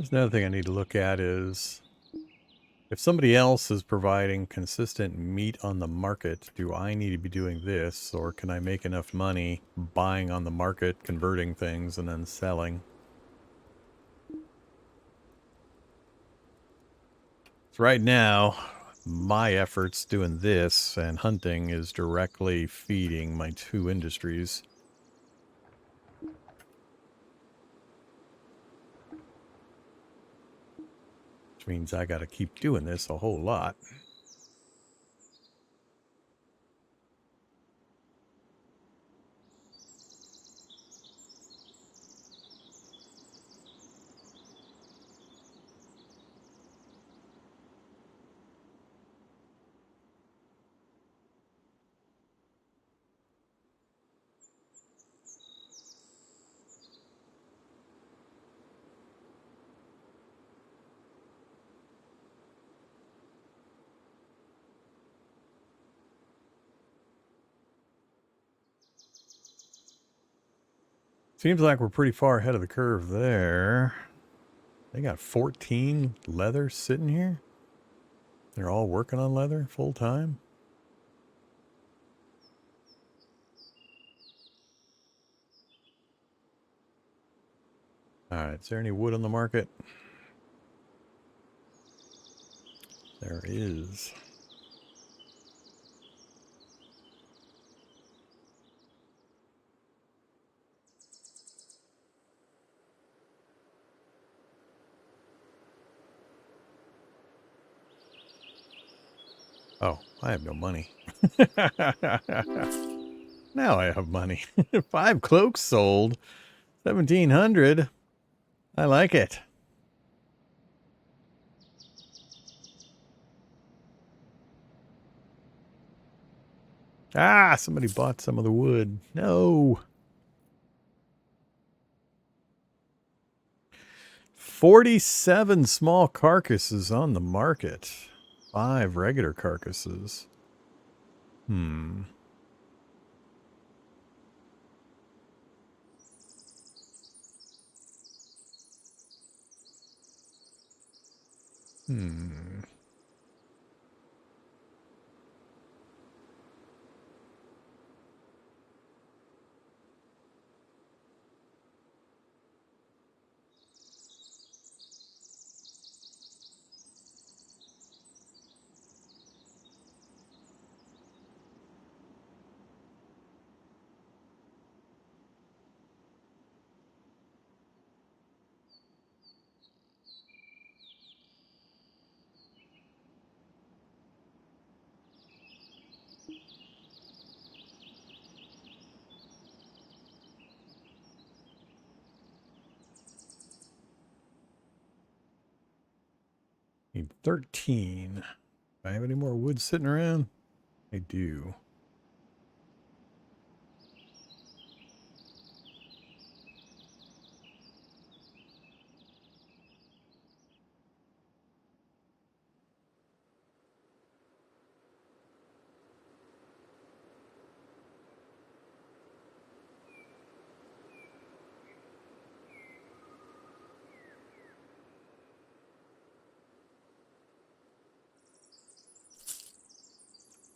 There's another thing I need to look at is if somebody else is providing consistent meat on the market, do I need to be doing this, or can I make enough money buying on the market, converting things, and then selling? So right now, my efforts doing this and hunting is directly feeding my two industries. Which means I got to keep doing this a whole lot. Seems like we're pretty far ahead of the curve there. They got 14 leather sitting here. They're all working on leather full time. All right, is there any wood on the market? There is. Oh, I have no money. Now I have money. 5 cloaks sold. 1,700. I like it. Ah, somebody bought some of the wood. No. 47 small carcasses on the market. 5 regular carcasses. Hmm. Hmm. Need 13. Do I have any more wood sitting around? I do.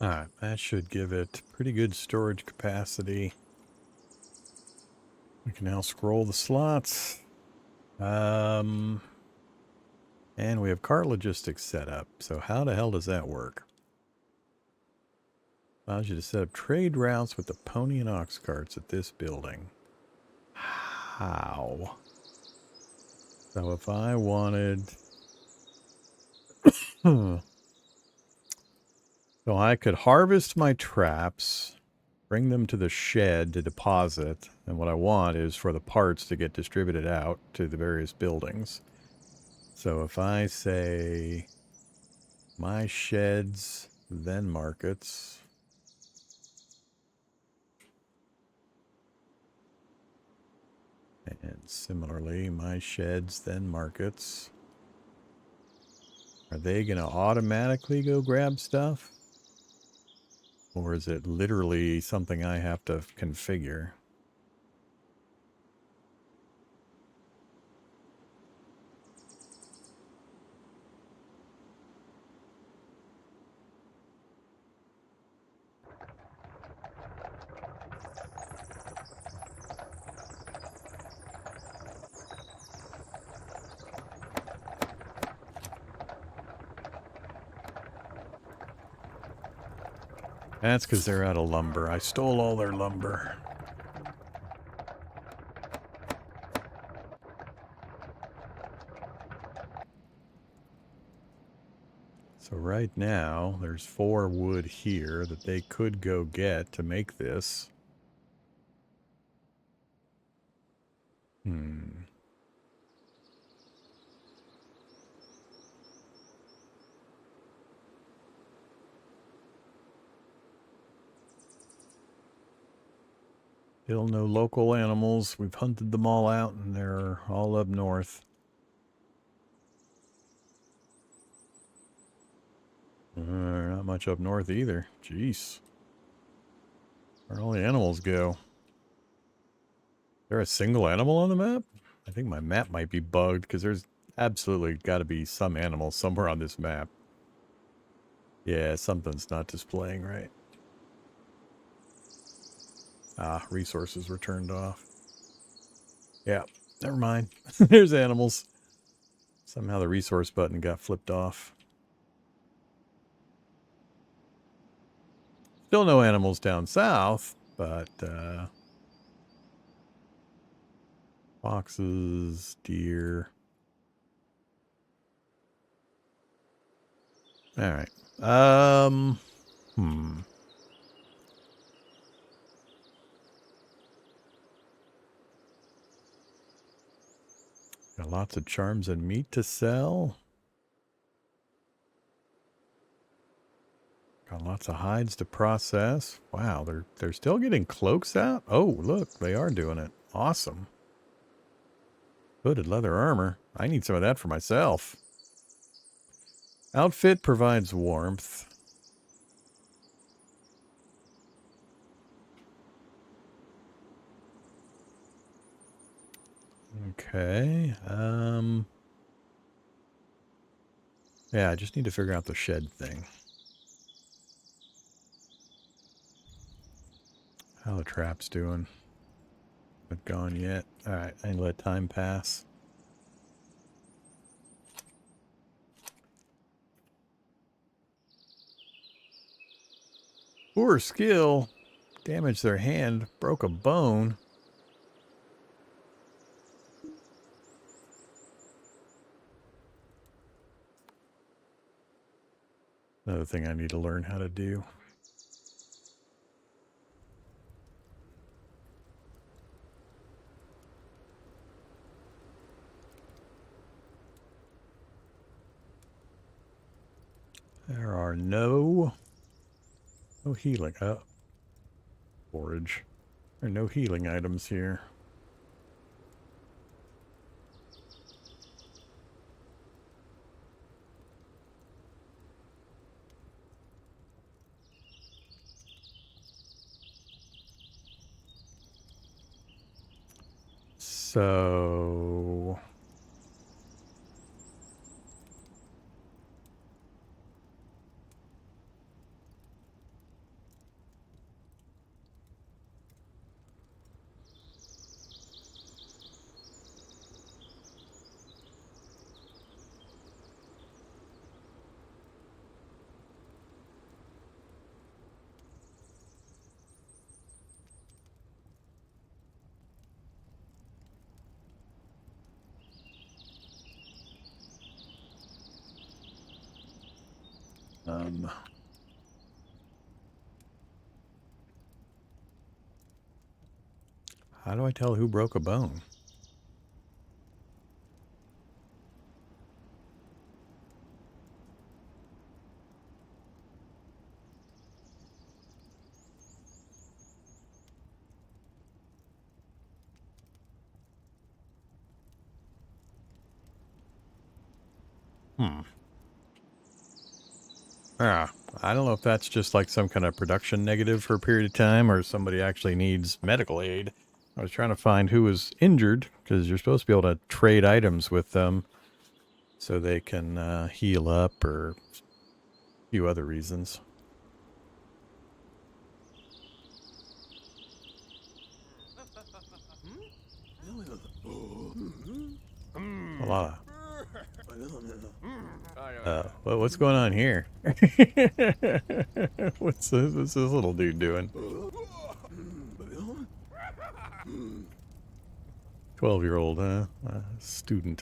Alright, that should give it pretty good storage capacity. We can now scroll the slots. And we have cart logistics set up. So how the hell does that work? Allows you to set up trade routes with the pony and ox carts at this building. How? So if I wanted... So I could harvest my traps, bring them to the shed to deposit, and what I want is for the parts to get distributed out to the various buildings. So if I say my sheds, then markets... And similarly, my sheds, then markets. Are they going to automatically go grab stuff? Or is it literally something I have to configure? That's because they're out of lumber. I stole all their lumber. So right now, there's 4 wood here that they could go get to make this. Still no local animals. We've hunted them all out, and they're all up north. Not much up north either. Jeez. Where'd all the animals go? Is there a single animal on the map? I think my map might be bugged, because there's absolutely got to be some animal somewhere on this map. Yeah, something's not displaying right. Ah, resources were turned off. Yeah, never mind. There's animals. Somehow the resource button got flipped off. Still no animals down south, but foxes, deer. All right. Got lots of charms and meat to sell. Got lots of hides to process. Wow, they're still getting cloaks out? Oh, look, they are doing it. Awesome. Hooded leather armor. I need some of that for myself. Outfit provides warmth. Okay. Yeah, I just need to figure out the shed thing. How the trap's doing? Not gone yet. Alright, I let time pass. Poor skill. Damaged their hand. Broke a bone. Another thing I need to learn how to do. There are no healing. Forage. There are no healing items here. So how do I tell who broke a bone? I don't know if that's just like some kind of production negative for a period of time or somebody actually needs medical aid. I was trying to find who was injured because you're supposed to be able to trade items with them so they can heal up or a few other reasons. A lot of... what's going on here? What's this little dude doing? 12-year-old, huh? Student.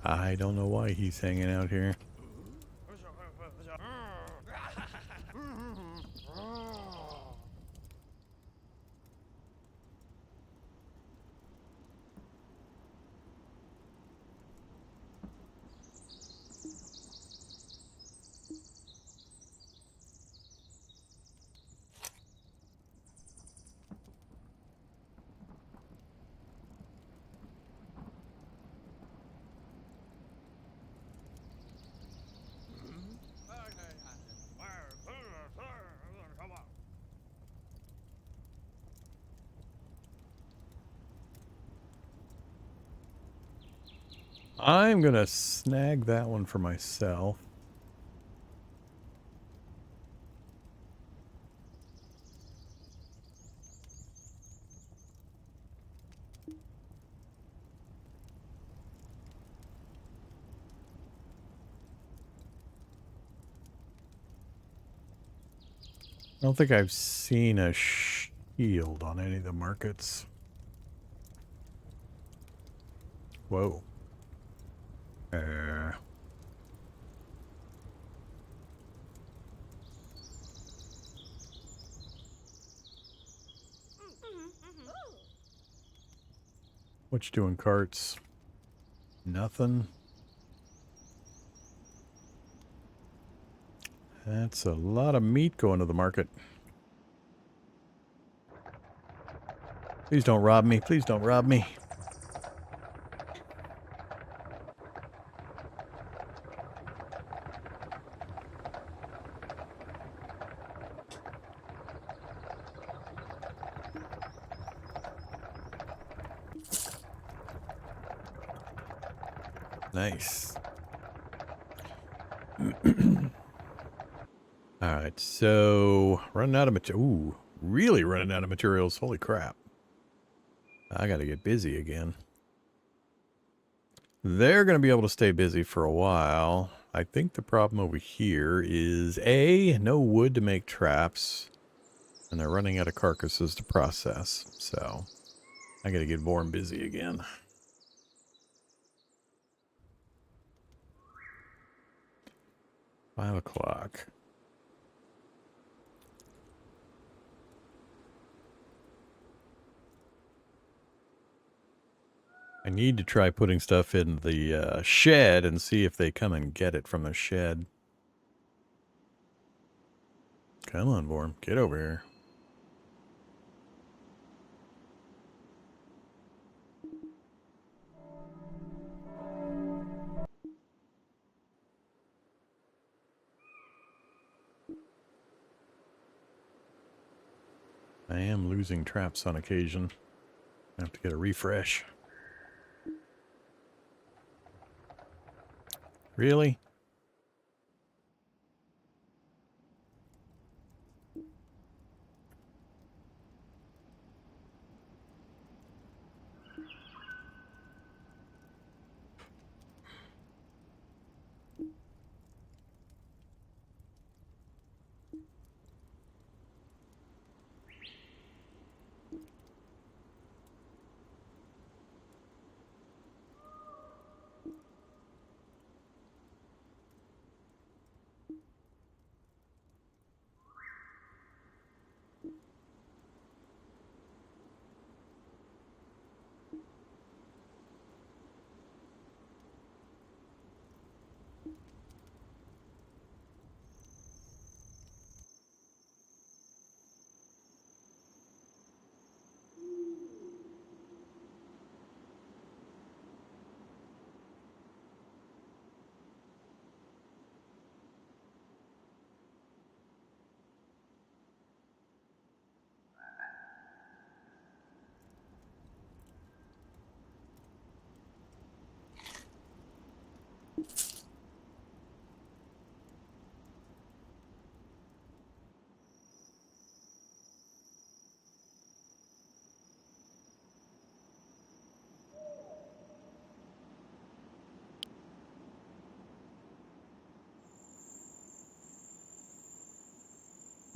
I don't know why he's hanging out here. I'm gonna snag that one for myself. I don't think I've seen a shield on any of the markets. Whoa. What you doing, carts? Nothing. That's a lot of meat going to the market. Please don't rob me. Please don't rob me. Nice. Alright, so running out of material. Ooh, really running out of materials. Holy crap. I gotta get busy again. They're gonna be able to stay busy for a while. I think the problem over here is A, no wood to make traps. And they're running out of carcasses to process. So I gotta get Vorm busy again. Five o'clock. I need to try putting stuff in the shed and see if they come and get it from the shed. Come on, Vorm. Get over here. I am losing traps on occasion. I have to get a refresh. Really?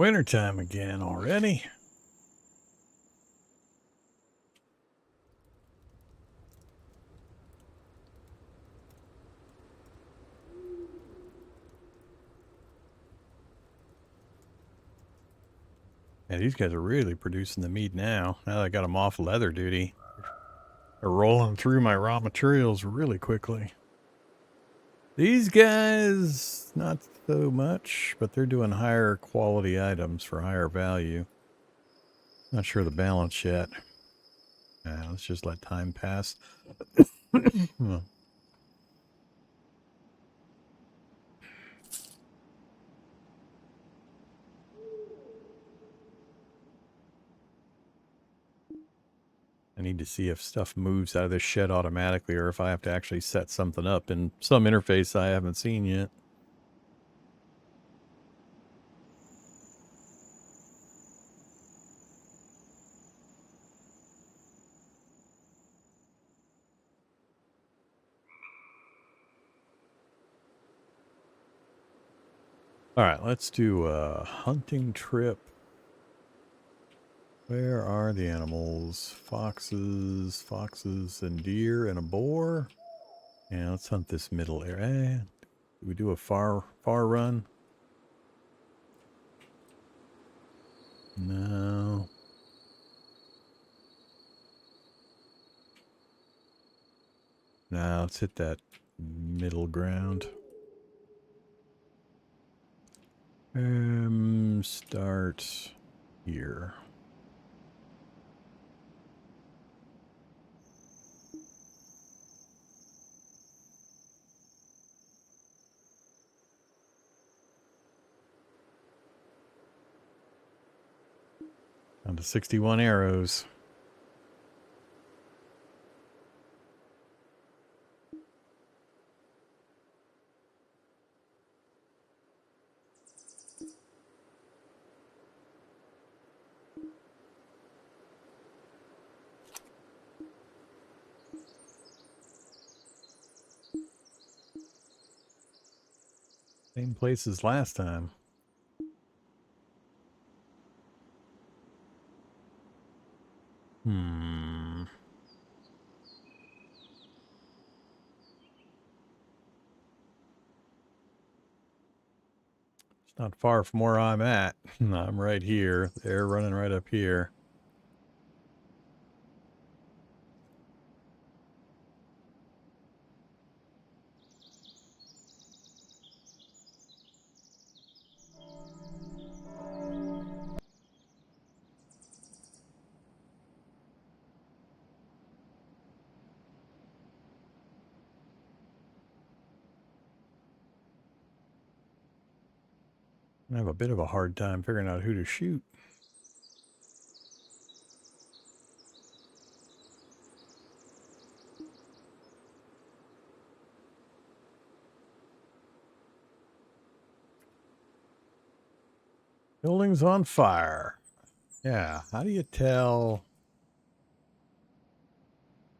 Wintertime again already. Yeah, these guys are really producing the meat now. Now that I got them off leather duty, they're rolling through my raw materials really quickly. These guys, not so much, but they're doing higher quality items for higher value. Not sure the balance yet. Let's just let time pass. Well, I need to see if stuff moves out of this shed automatically or if I have to actually set something up in some interface I haven't seen yet. All right, let's do a hunting trip. Where are the animals? Foxes, and deer, and a boar. Yeah, let's hunt this middle area. Do we do a far run? No. No, let's hit that middle ground. Start here. Down to 61 arrows. Same place as last time. It's not far from where I'm at. I'm right here. They're running right up here. I have a bit of a hard time figuring out who to shoot. Building's on fire. Yeah, how do you tell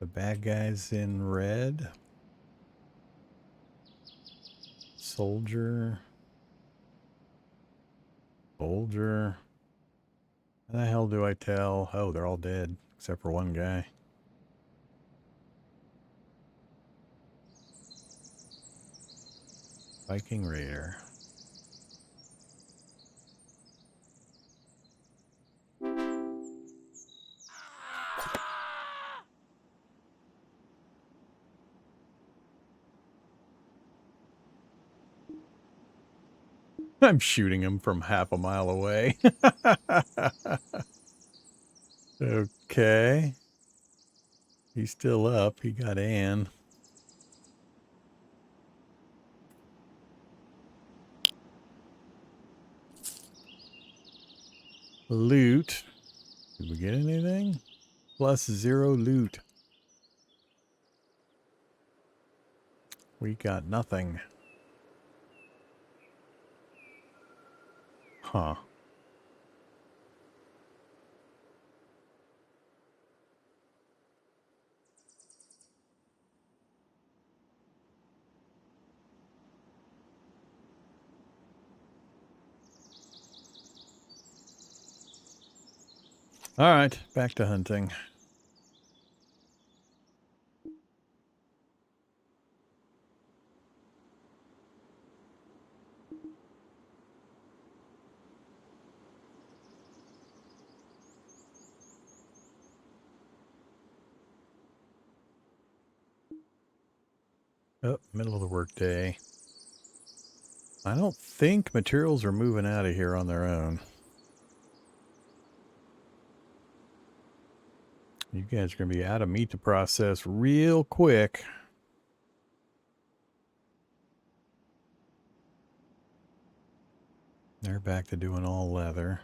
the bad guys in red? Soldier. How the hell do I tell? Oh, they're all dead, except for one guy. Viking Raider. I'm shooting him from half a mile away. Okay. He's still up. He got Ann. Loot. Did we get anything? +0 loot. We got nothing. Huh. All right, back to hunting. Oh, middle of the workday. I don't think materials are moving out of here on their own. You guys are going to be out of meat to process real quick. They're back to doing all leather.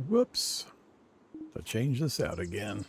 Whoops. So change this out again.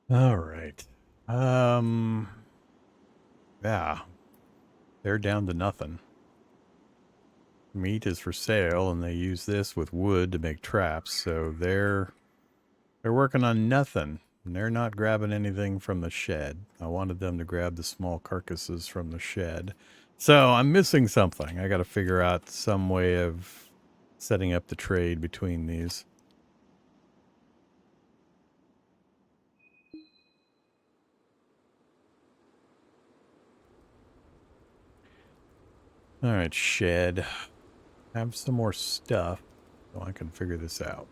All right. Yeah. They're down to nothing. Meat is for sale, and they use this with wood to make traps, so they're working on nothing. They're not grabbing anything from the shed. I wanted them to grab the small carcasses from the shed. So I'm missing something. I got to figure out some way of setting up the trade between these. All right, shed. Have some more stuff so I can figure this out.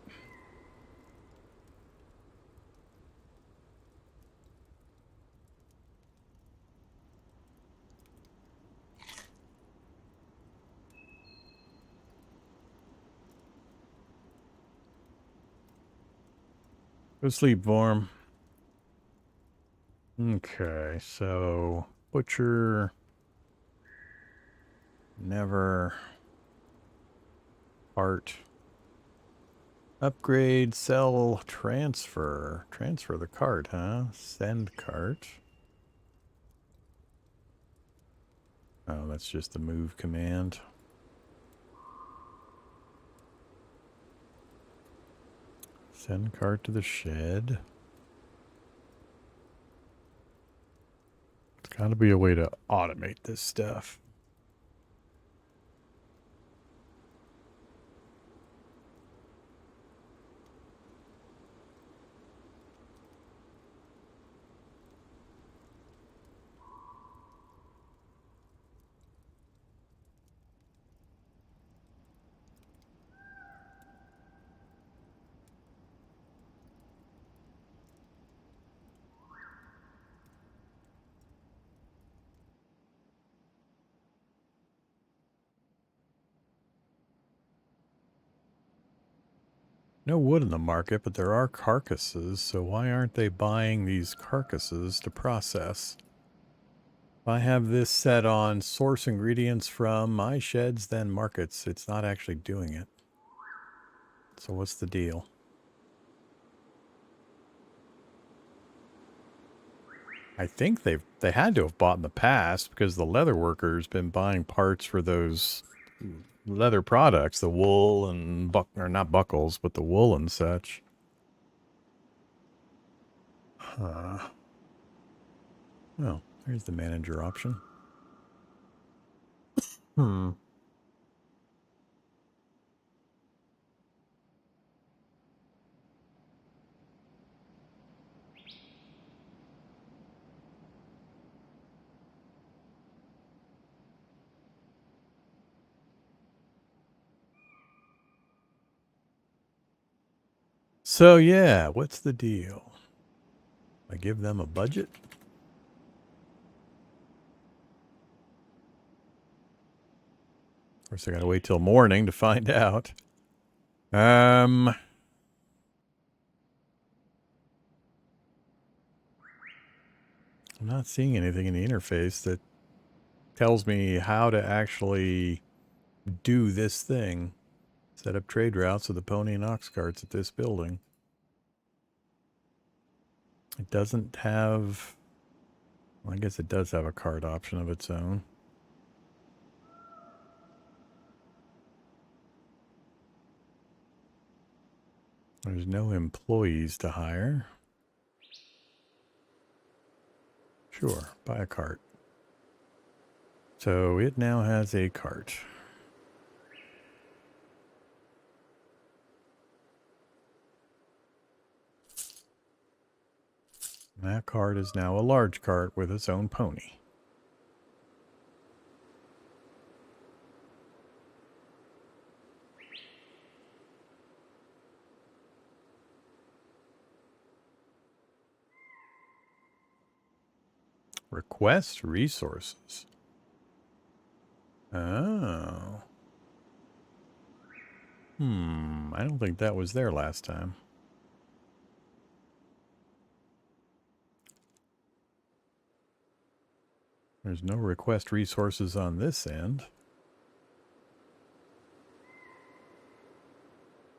Go sleep, Vorm. Okay, so butcher, never, art, upgrade, sell, transfer. Transfer the cart, huh? Send cart. Oh, that's just the move command. Send cart to the shed. There's got to be a way to automate this stuff. No wood in the market, but there are carcasses, so why aren't they buying these carcasses to process? If I have this set on source ingredients from my sheds, then markets, it's not actually doing it. So what's the deal? I think they had to have bought in the past because the leather worker's been buying parts for those leather products, the wool and or not buckles, but the wool and such. Well, here's the manager option. Hmm. So yeah, what's the deal? I give them a budget? Of course, I gotta wait till morning to find out. I'm not seeing anything in the interface that tells me how to actually do this thing. Set up trade routes with the pony and ox carts at this building. It doesn't have... Well, I guess it does have a cart option of its own. There's no employees to hire. Sure, buy a cart. So it now has a cart. That cart is now a large cart with its own pony. Request resources. Oh. I don't think that was there last time. There's no request resources on this end.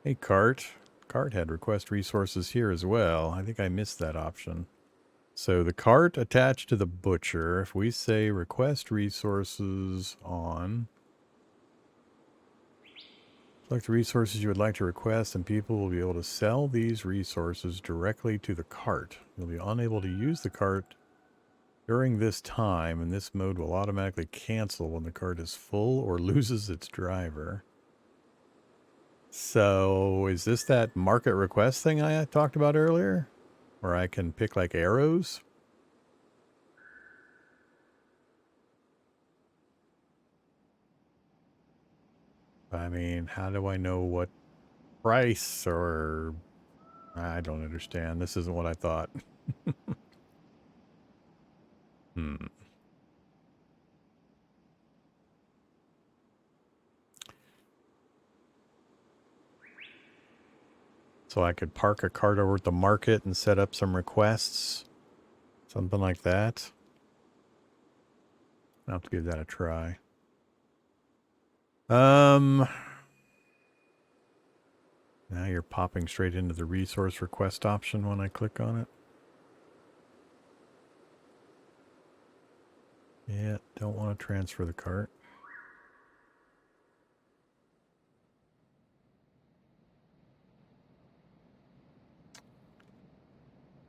Hey, cart. Cart had request resources here as well. I think I missed that option. So the cart attached to the butcher, if we say request resources on, select the resources you would like to request and people will be able to sell these resources directly to the cart. You'll be unable to use the cart during this time, and this mode will automatically cancel when the cart is full or loses its driver. So is this that market request thing I talked about earlier? Where I can pick like arrows? I mean, how do I know what price or... I don't understand. This isn't what I thought. So I could park a cart over at the market and set up some requests. Something like that. I'll have to give that a try. Now you're popping straight into the resource request option when I click on it. Yeah, don't want to transfer the cart.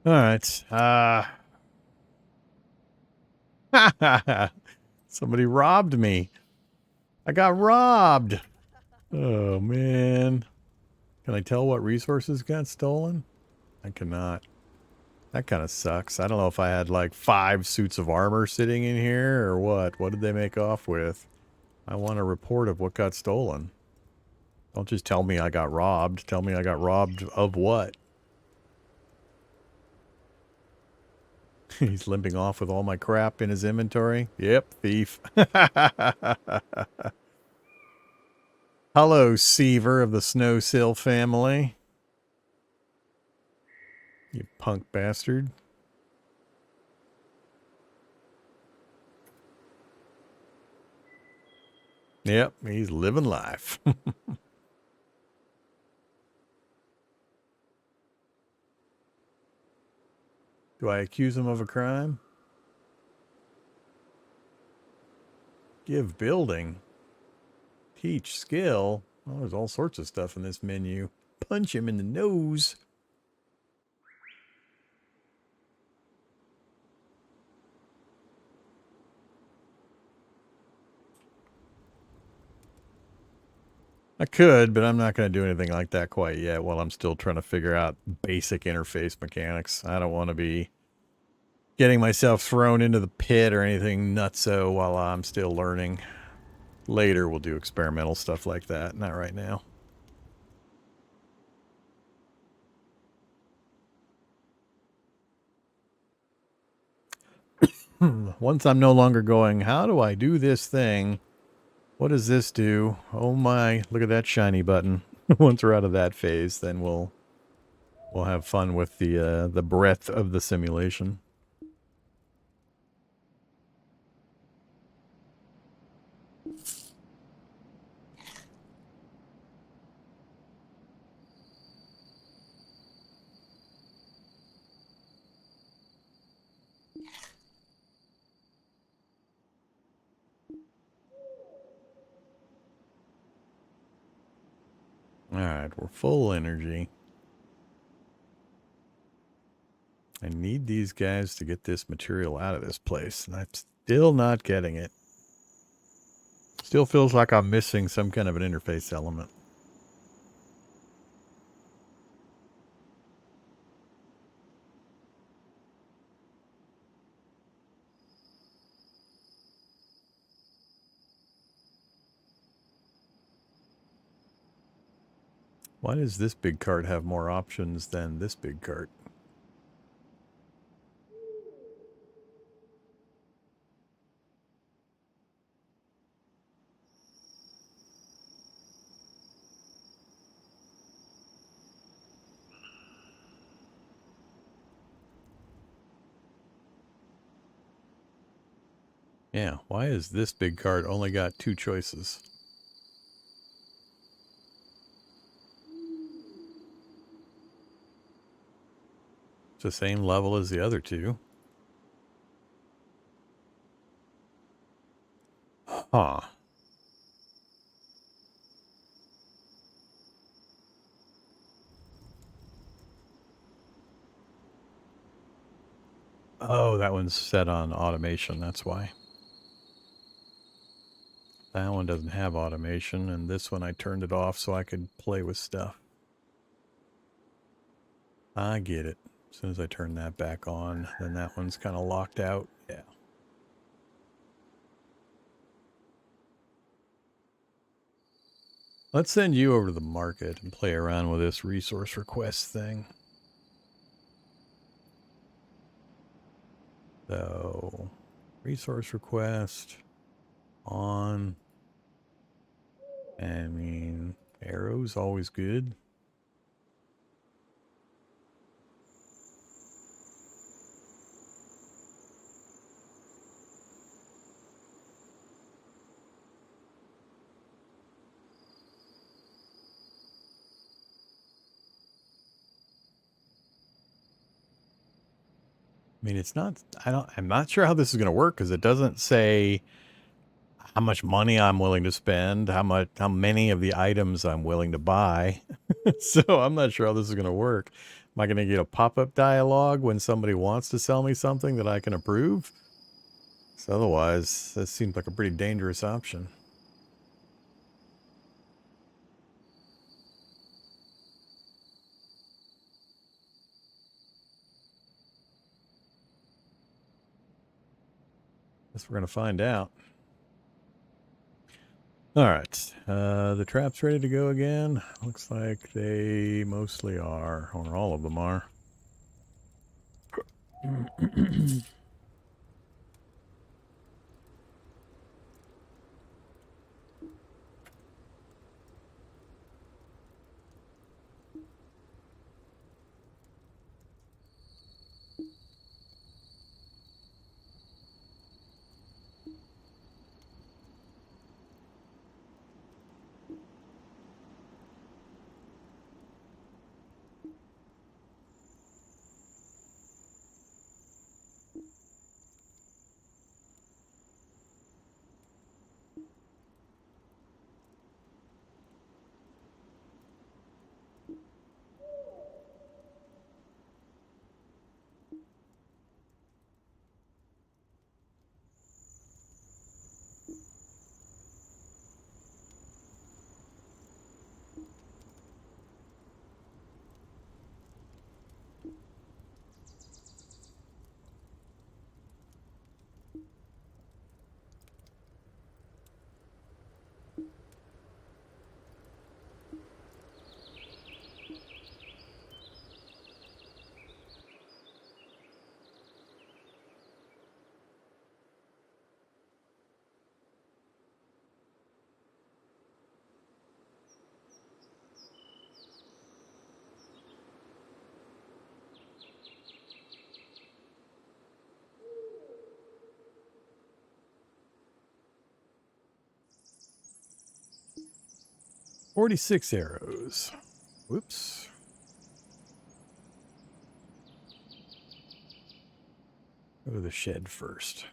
All right. Somebody robbed me. I got robbed. Oh, man. Can I tell what resources got stolen? I cannot. That kind of sucks. I don't know if I had like 5 suits of armor sitting in here or what. What did they make off with? I want a report of what got stolen. Don't just tell me I got robbed. Tell me I got robbed of what? He's limping off with all my crap in his inventory. Yep, thief. Hello, Seaver of the Snowsill family. You punk bastard. Yep, he's living life. Do I accuse him of a crime? Give building. Teach skill. Oh, there's all sorts of stuff in this menu. Punch him in the nose. I could, but I'm not going to do anything like that quite yet while I'm still trying to figure out basic interface mechanics. I don't want to be getting myself thrown into the pit or anything nutso while I'm still learning. Later we'll do experimental stuff like that, not right now. Once I'm no longer going, how do I do this thing? What does this do? Oh my, look at that shiny button. Once we're out of that phase, then we'll have fun with the breadth of the simulation. Alright, we're full energy. I need these guys to get this material out of this place, and I'm still not getting it. Still feels like I'm missing some kind of an interface element. Why does this big cart have more options than this big cart? Yeah, why has this big cart only got 2 choices? It's the same level as the other 2. Huh. Oh, that one's set on automation, that's why. That one doesn't have automation, and this one I turned it off so I could play with stuff. I get it. As soon as I turn that back on, then that one's kind of locked out. Yeah. Let's send you over to the market and play around with this resource request thing. So, resource request on. I mean, arrows always good. I mean, it's not, I'm not sure how this is going to work because it doesn't say how much money I'm willing to spend, how many of the items I'm willing to buy. So I'm not sure how this is going to work. Am I going to get a pop-up dialogue when somebody wants to sell me something that I can approve? So otherwise, this seems like a pretty dangerous option. Guess we're going to find out. All right, the trap's ready to go again. Looks like they mostly are, or all of them are. 46 arrows. Whoops. Go to the shed first.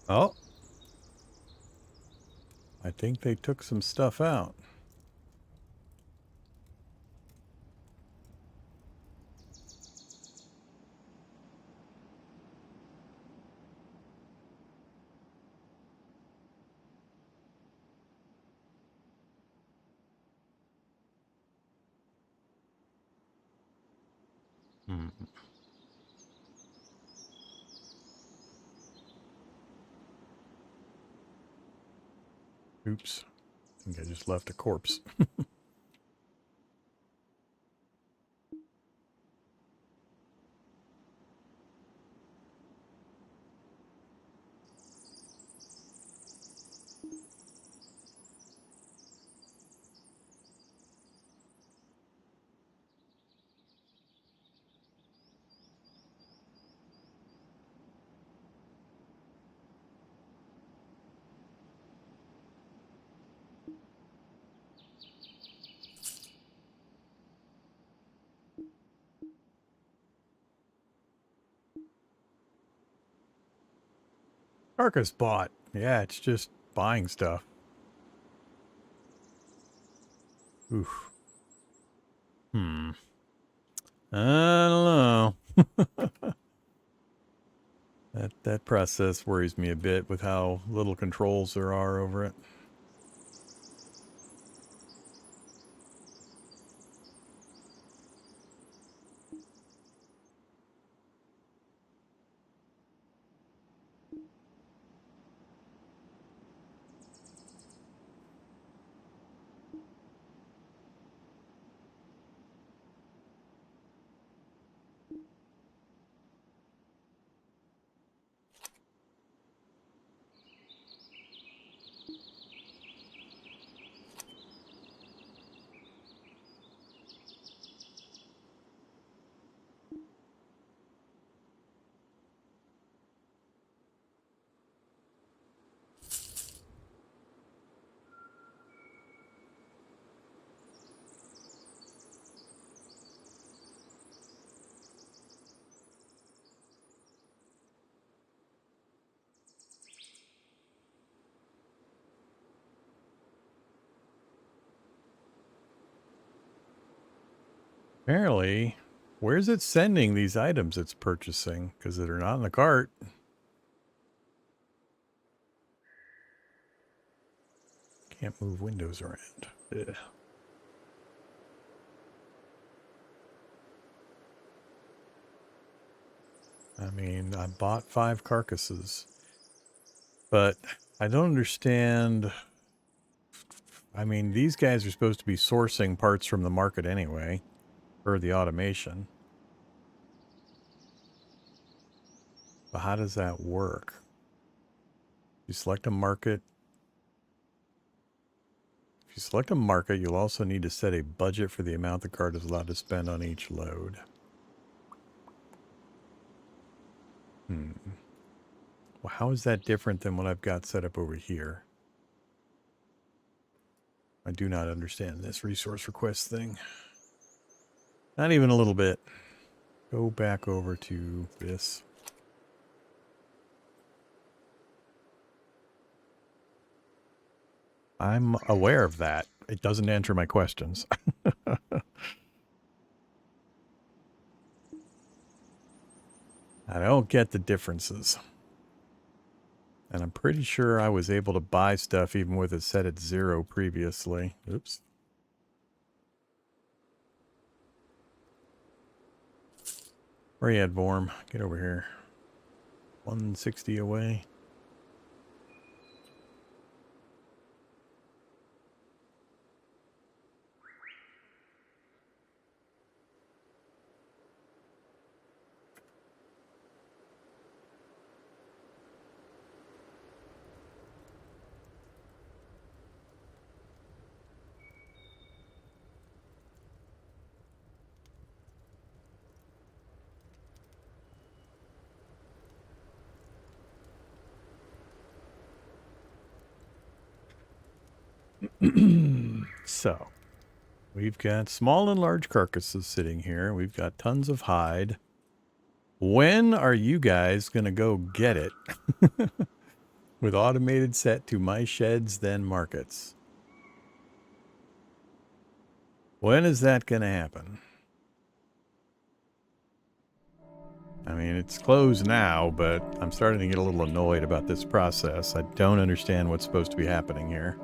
Oh. I think they took some stuff out. Hmm. Oops. I think I just left a corpse. Carcass bought. Yeah, it's just buying stuff. Oof. Hmm. I don't know. That process worries me a bit with how little controls there are over it. Apparently, where's it sending these items it's purchasing? Because they're not in the cart. Can't move windows around. Ugh. I mean, I bought 5 carcasses, but I don't understand. I mean, these guys are supposed to be sourcing parts from the market anyway, or the automation. But how does that work? You select a market, you select a market, you'll also need to set a budget for the amount the cart is allowed to spend on each load. Well, how is that different than what I've got set up over here? I do not understand this resource request thing. Not even a little bit. Go back over to this. I'm aware of that. It doesn't answer my questions. I don't get the differences. And I'm pretty sure I was able to buy stuff even with it set at 0 previously. Oops. Where you at, Vorm? Get over here. 160 away. So, we've got small and large carcasses sitting here. We've got tons of hide. When are you guys going to go get it? With automated set to my sheds, then markets. When is that going to happen? I mean, it's closed now, but I'm starting to get a little annoyed about this process. I don't understand what's supposed to be happening here.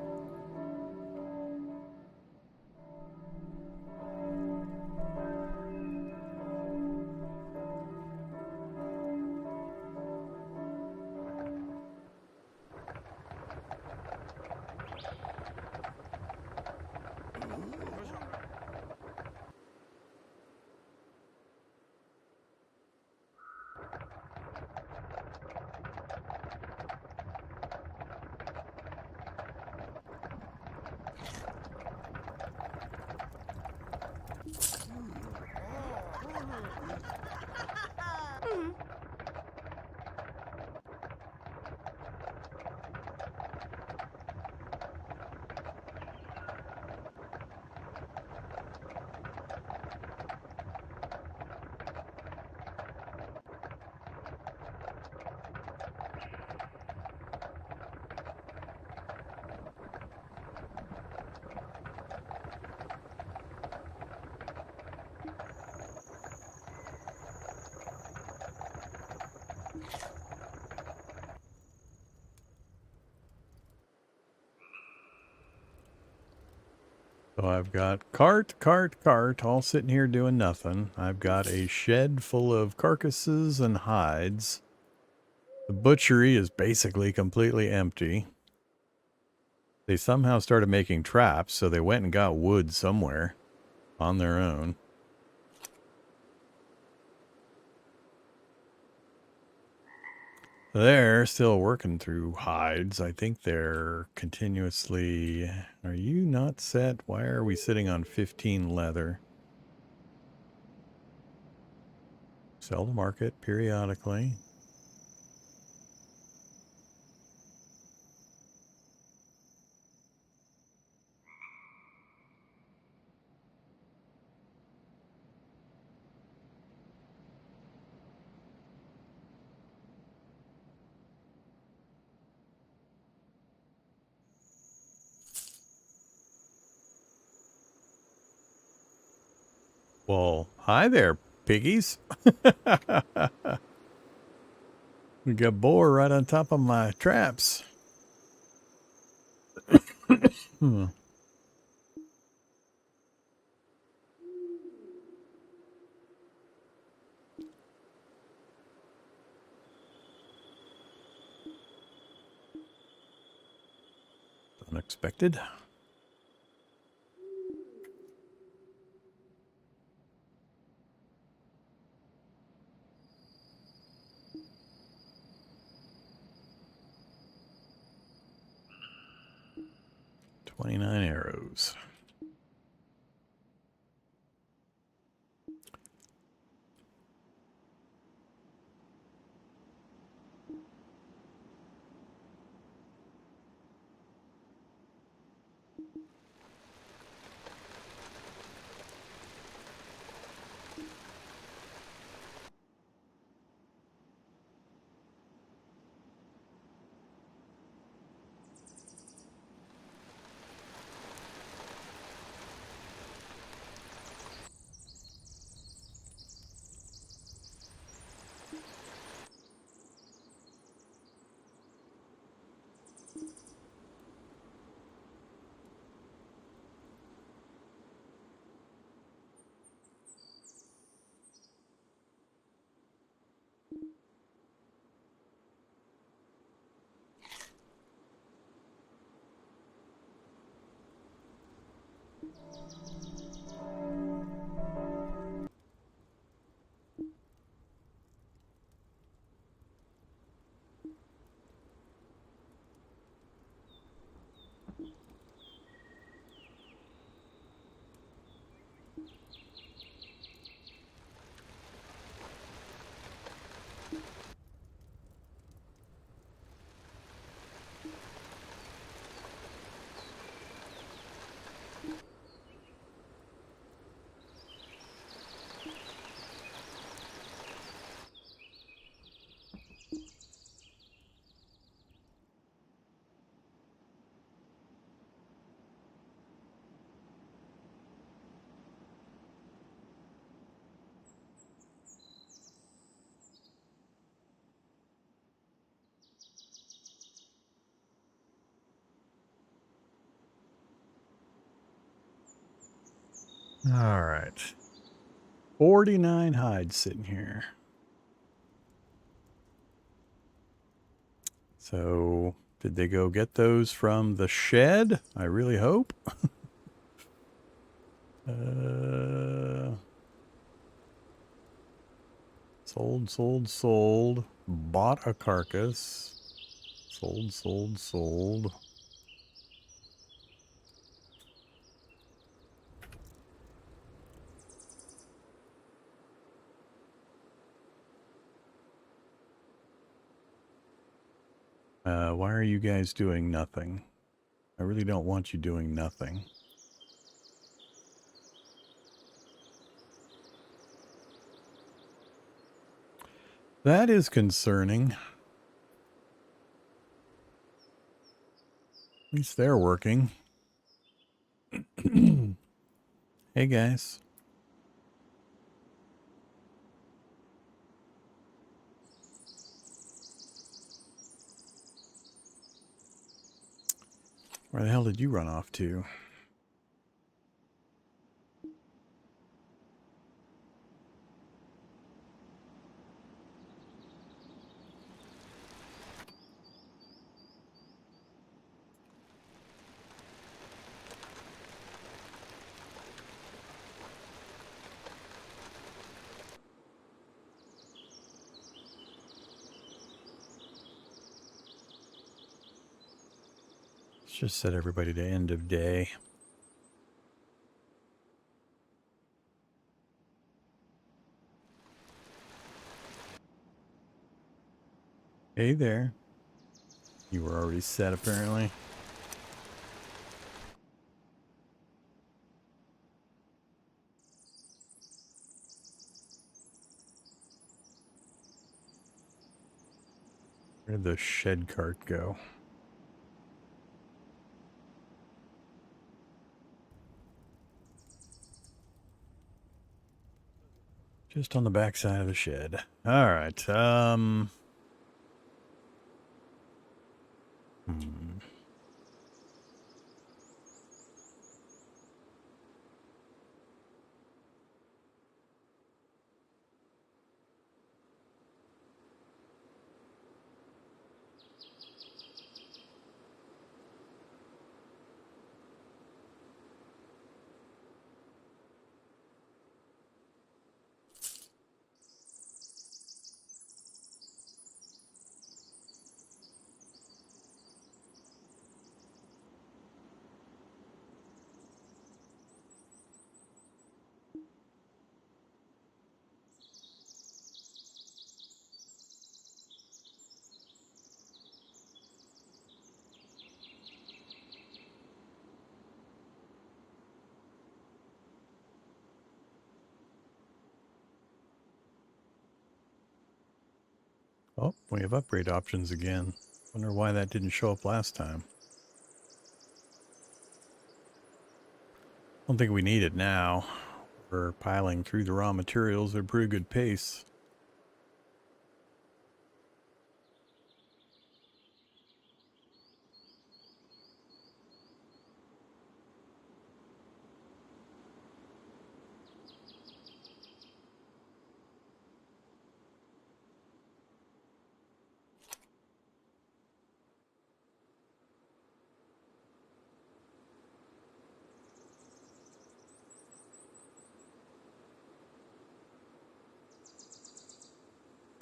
So I've got cart, all sitting here doing nothing. I've got a shed full of carcasses and hides. The butchery is basically completely empty. They somehow started making traps, so they went and got wood somewhere on their own. They're still working through hides. I think they're continuously... Are you not set? Why are we sitting on 15 leather? Sell to market periodically. Well, hi there, piggies. We got boar right on top of my traps. Unexpected. $29 arrows. those. All right. 49 hides sitting here. So, did they go get those from the shed? I really hope. Sold. Bought a carcass. Sold. Why are you guys doing nothing? I really don't want you doing nothing. That is concerning. At least they're working. Hey, guys. Where the hell did you run off to? Let's just set everybody to end of day. Hey there. You were already set, apparently. Where did the shed cart go? Just on the back side of the shed. All right. Oh, we have upgrade options again. Wonder why that didn't show up last time. Don't think we need it now. We're piling through the raw materials at a pretty good pace.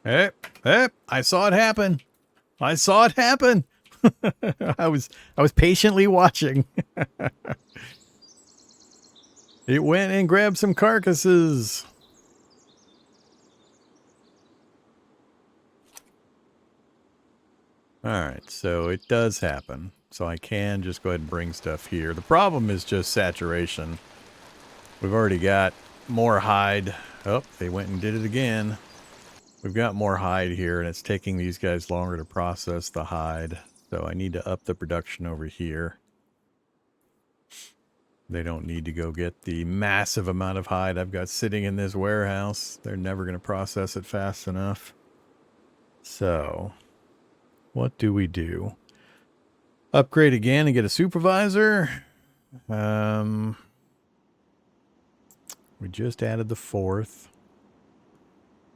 Hey, hey, I saw it happen. I saw it happen. I was patiently watching. It went and grabbed some carcasses. Alright, so it does happen. So I can just go ahead and bring stuff here. The problem is just saturation. We've already got more hide. Oh, they went and did it again. We've got more hide here, and it's taking these guys longer to process the hide. So I need to up the production over here. They don't need to go get the massive amount of hide I've got sitting in this warehouse. They're never going to process it fast enough. So, what do we do? Upgrade again and get a supervisor. We just added the 4th.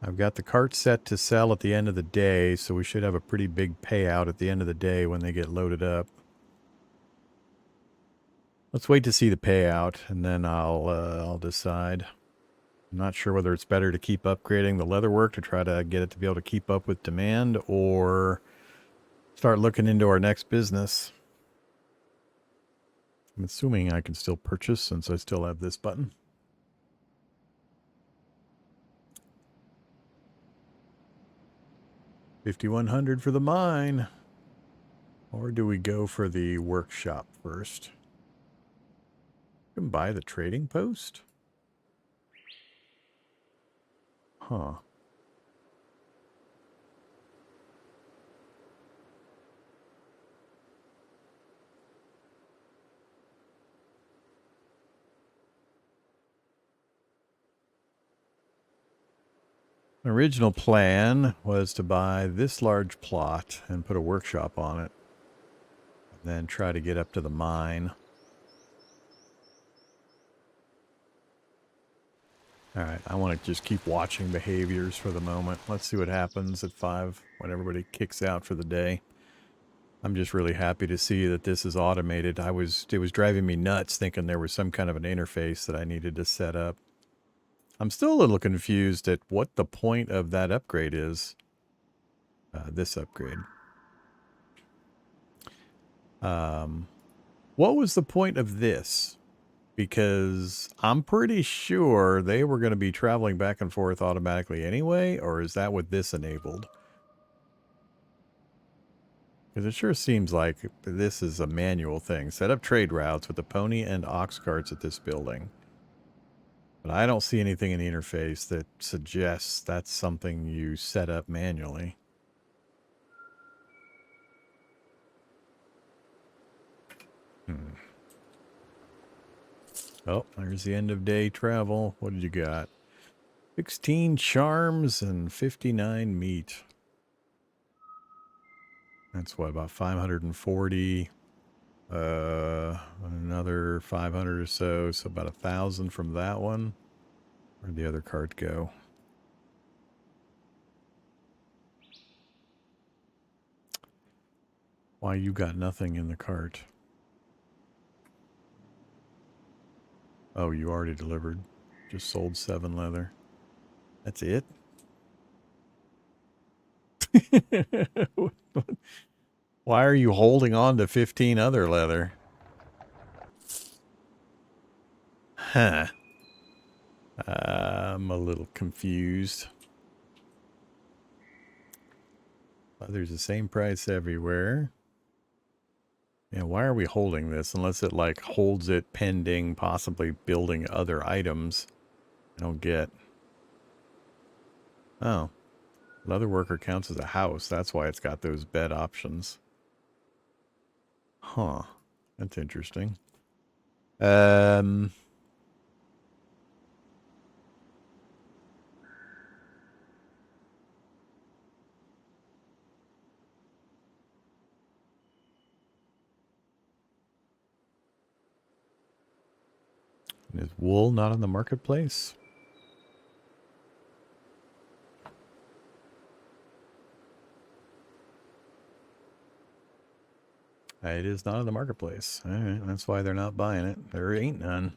I've got the cart set to sell at the end of the day, so we should have a pretty big payout at the end of the day when they get loaded up. Let's wait to see the payout, and then I'll decide. I'm not sure whether it's better to keep upgrading the leatherwork to try to get it to be able to keep up with demand, or start looking into our next business. I'm assuming I can still purchase since I still have this button. $5,100 for the mine. Or do we go for the workshop first? You can buy the trading post? Huh. The original plan was to buy this large plot and put a workshop on it. And then try to get up to the mine. Alright, I want to just keep watching behaviors for the moment. Let's see what happens at 5 when everybody kicks out for the day. I'm just really happy to see that this is automated. It was driving me nuts thinking there was some kind of an interface that I needed to set up. I'm still a little confused at what the point of that upgrade is. This upgrade. What was the point of this? Because I'm pretty sure they were going to be traveling back and forth automatically anyway, or is that what this enabled? Because it sure seems like this is a manual thing. Set up trade routes with the pony and ox carts at this building. But I don't see anything in the interface that suggests that's something you set up manually. Oh, there's the end of day travel. What did you got? 16 charms and 59 meat. That's what, about 540. Another 500 or so. So about 1,000 from that one. Where'd the other cart go? Why, you got nothing in the cart? Oh, you already delivered. Just sold 7 leather. That's it? Why are you holding on to 15 other leather? Huh. I'm a little confused. Leather's the same price everywhere. Yeah, why are we holding this? Unless it, like, holds it pending possibly building other items. I don't get. Oh. Leather worker counts as a house. That's why it's got those bed options. Huh. That's interesting. Is wool not on the marketplace? It is not on the marketplace. All right, that's why they're not buying it. There ain't none.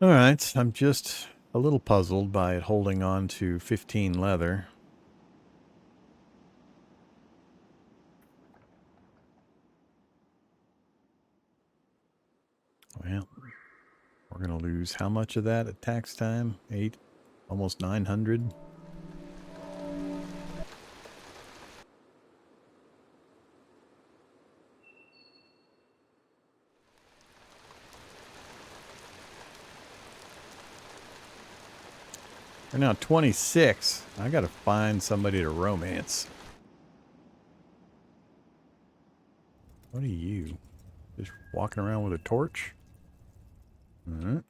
All right, I'm just a little puzzled by it holding on to 15 leather. Well, we're going to lose how much of that at tax time? 8, almost 900. We're now 26. I got to find somebody to romance. What are you? Just walking around with a torch? All right.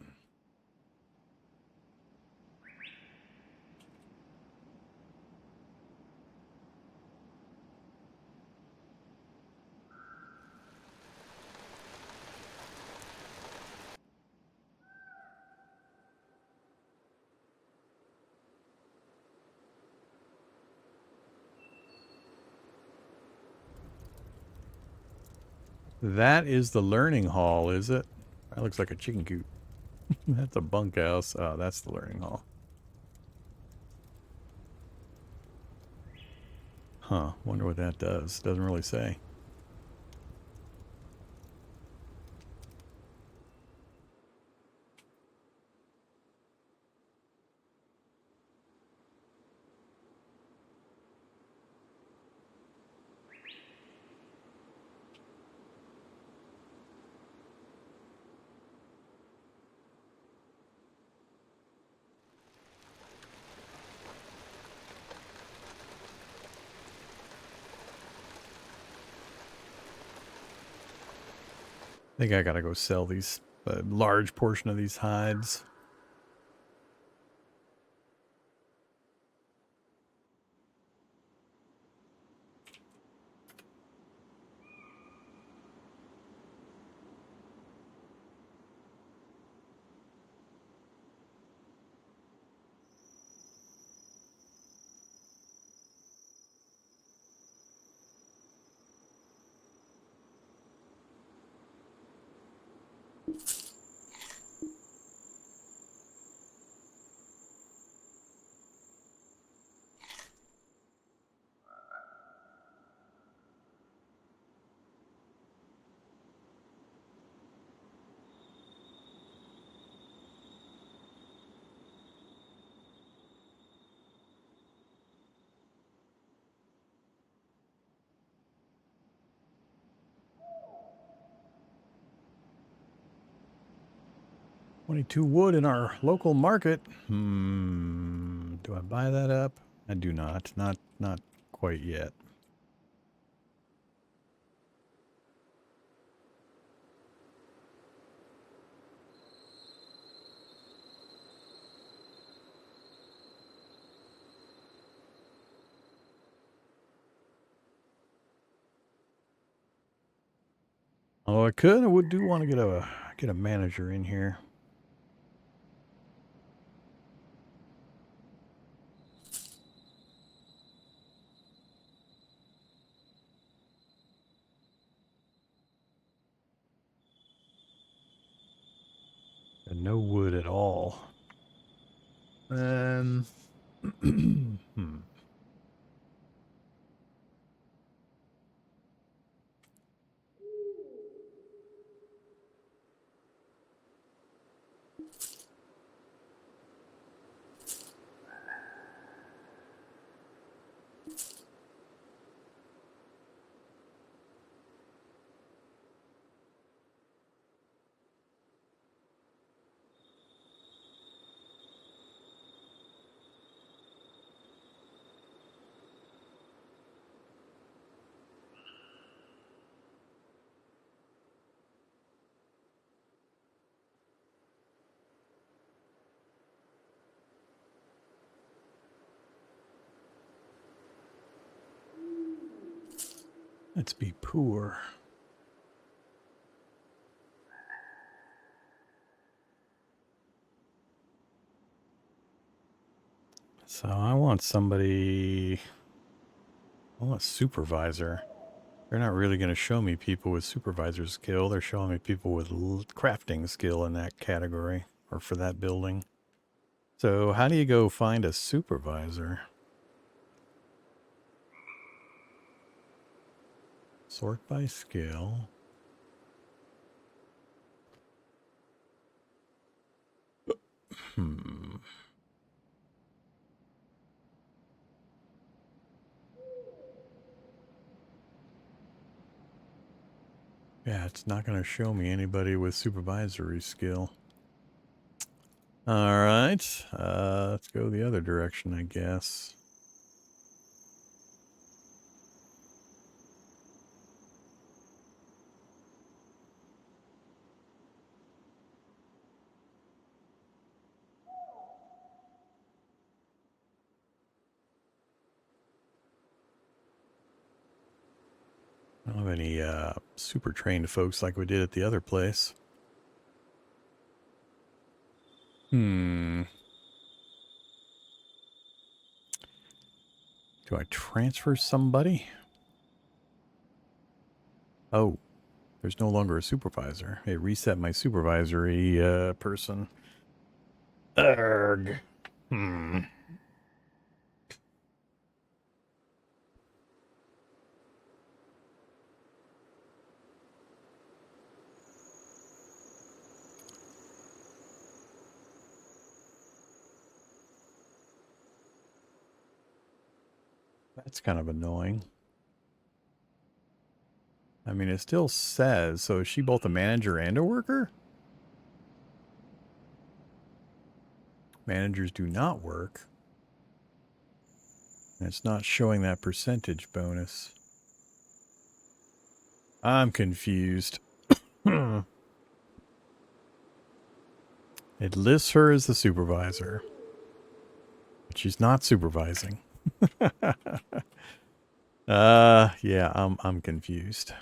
That is the learning hall, is it? That looks like a chicken coop. That's a bunkhouse. Oh, that's the learning hall. Huh. Wonder what that does. Doesn't really say. I think I gotta go sell these, a large portion of these hides. $22 wood in our local market. Do I buy that up? I do not. Not quite yet. Oh, I could. I would do want to get a manager in here. And no wood at all. Hmm. Let's be poor. So I want somebody... I want a supervisor. They're not really going to show me people with supervisor skill. They're showing me people with crafting skill in that category, or for that building. So how do you go find a supervisor? Sort by skill. Yeah, it's not going to show me anybody with supervisory skill. All right, let's go the other direction, I guess. I don't have any super trained folks like we did at the other place. Do I transfer somebody? Oh, there's no longer a supervisor. It reset my supervisory person. Arrgh. That's kind of annoying. I mean, it still says, so is she both a manager and a worker? Managers do not work. And it's not showing that percentage bonus. I'm confused. It lists her as the supervisor, but she's not supervising. Yeah, I'm confused.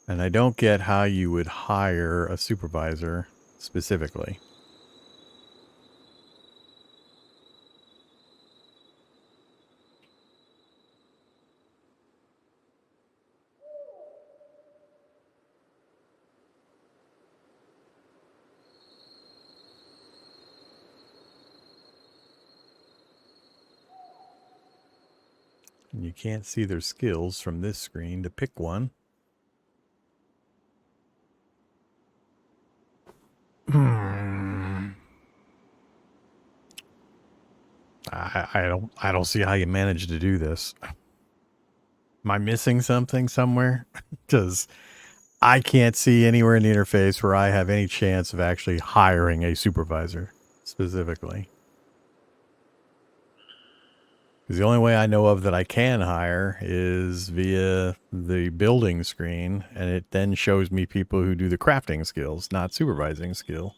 And I don't get how you would hire a supervisor specifically. And you can't see their skills from this screen to pick one. I don't see how you managed to do this. Am I missing something somewhere? Because I can't see anywhere in the interface where I have any chance of actually hiring a supervisor specifically. Because the only way I know of that I can hire is via the building screen, and it then shows me people who do the crafting skills, not supervising skill.